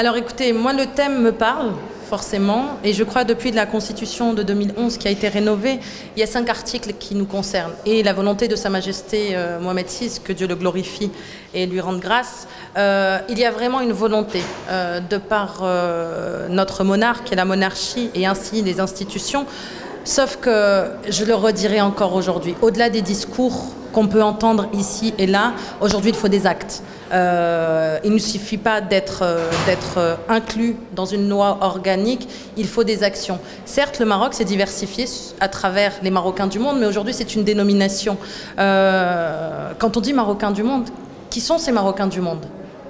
Alors écoutez, moi le thème me parle forcément et je crois depuis la Constitution de 2011 qui a été rénovée, il y a 5 articles qui nous concernent et la volonté de Sa Majesté Mohamed VI, que Dieu le glorifie et lui rende grâce, il y a vraiment une volonté de par notre monarque et la monarchie et ainsi les institutions, sauf que je le redirai encore aujourd'hui, au-delà des discours qu'on peut entendre ici et là, aujourd'hui il faut des actes. Il ne suffit pas d'être inclus dans une loi organique, il faut des actions. Certes, le Maroc s'est diversifié à travers les Marocains du monde, mais aujourd'hui c'est une dénomination. Quand on dit Marocains du monde, qui sont ces Marocains du monde ?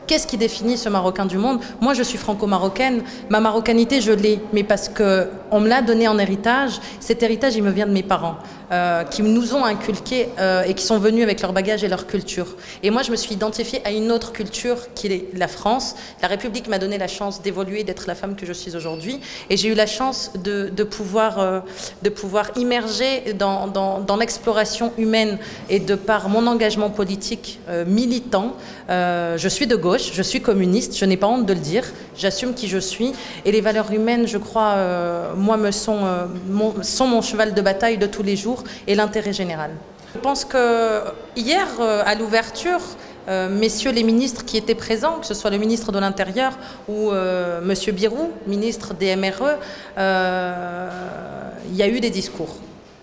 Qu'est-ce qui définit ce Marocain du monde? Moi, je suis franco-marocaine. Ma marocanité, je l'ai, mais parce qu'on me l'a donné en héritage. Cet héritage, il me vient de mes parents, qui nous ont inculqué et qui sont venus avec leur bagage et leur culture. Et moi, je me suis identifiée à une autre culture qui est la France. La République m'a donné la chance d'évoluer, d'être la femme que je suis aujourd'hui. Et j'ai eu la chance de pouvoir immerger dans l'exploration humaine et de par mon engagement politique militant. Je suis de gauche, je suis communiste, je n'ai pas honte de le dire, j'assume qui je suis et les valeurs humaines, je crois, moi, sont mon cheval de bataille de tous les jours et l'intérêt général. Je pense que hier, à l'ouverture, messieurs les ministres qui étaient présents, que ce soit le ministre de l'Intérieur ou monsieur Birou, ministre des MRE, il y a eu des discours.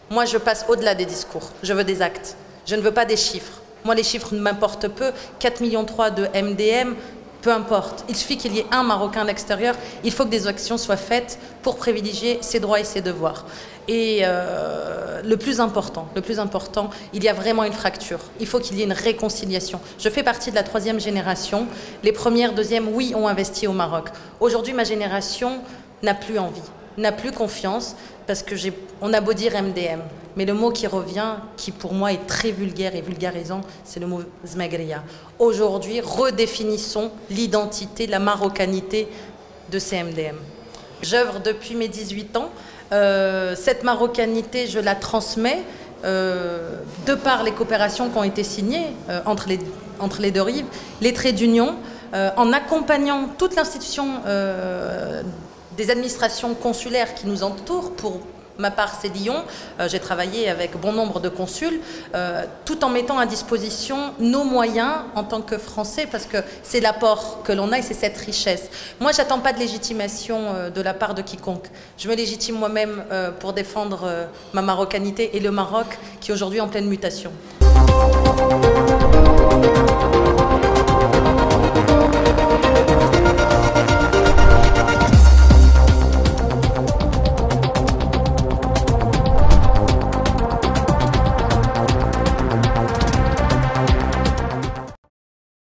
Moi, je passe au-delà des discours, je veux des actes, je ne veux pas des chiffres. Moi, les chiffres m'importent peu. 4,3 millions de MDM, peu importe. Il suffit qu'il y ait un Marocain à l'extérieur. Il faut que des actions soient faites pour privilégier ses droits et ses devoirs. Et le plus important, il y a vraiment une fracture. Il faut qu'il y ait une réconciliation. Je fais partie de la 3e génération. Les premières, 2e, oui, ont investi au Maroc. Aujourd'hui, ma génération n'a plus envie, n'a plus confiance, parce que on a beau dire MDM, mais le mot qui revient, qui pour moi est très vulgaire et vulgarisant, c'est le mot Zmagria. Aujourd'hui, redéfinissons l'identité, la marocanité de ces MDM. J'œuvre depuis mes 18 ans. Cette marocanité, je la transmets de par les coopérations qui ont été signées entre les deux rives, les traits d'union, en accompagnant toute l'institution des administrations consulaires qui nous entourent. Pour ma part, c'est Lyon. J'ai travaillé avec bon nombre de consuls, tout en mettant à disposition nos moyens en tant que Français, parce que c'est l'apport que l'on a et c'est cette richesse. Moi, j'attends pas de légitimation de la part de quiconque. Je me légitime moi-même pour défendre ma marocanité et le Maroc qui est aujourd'hui en pleine mutation.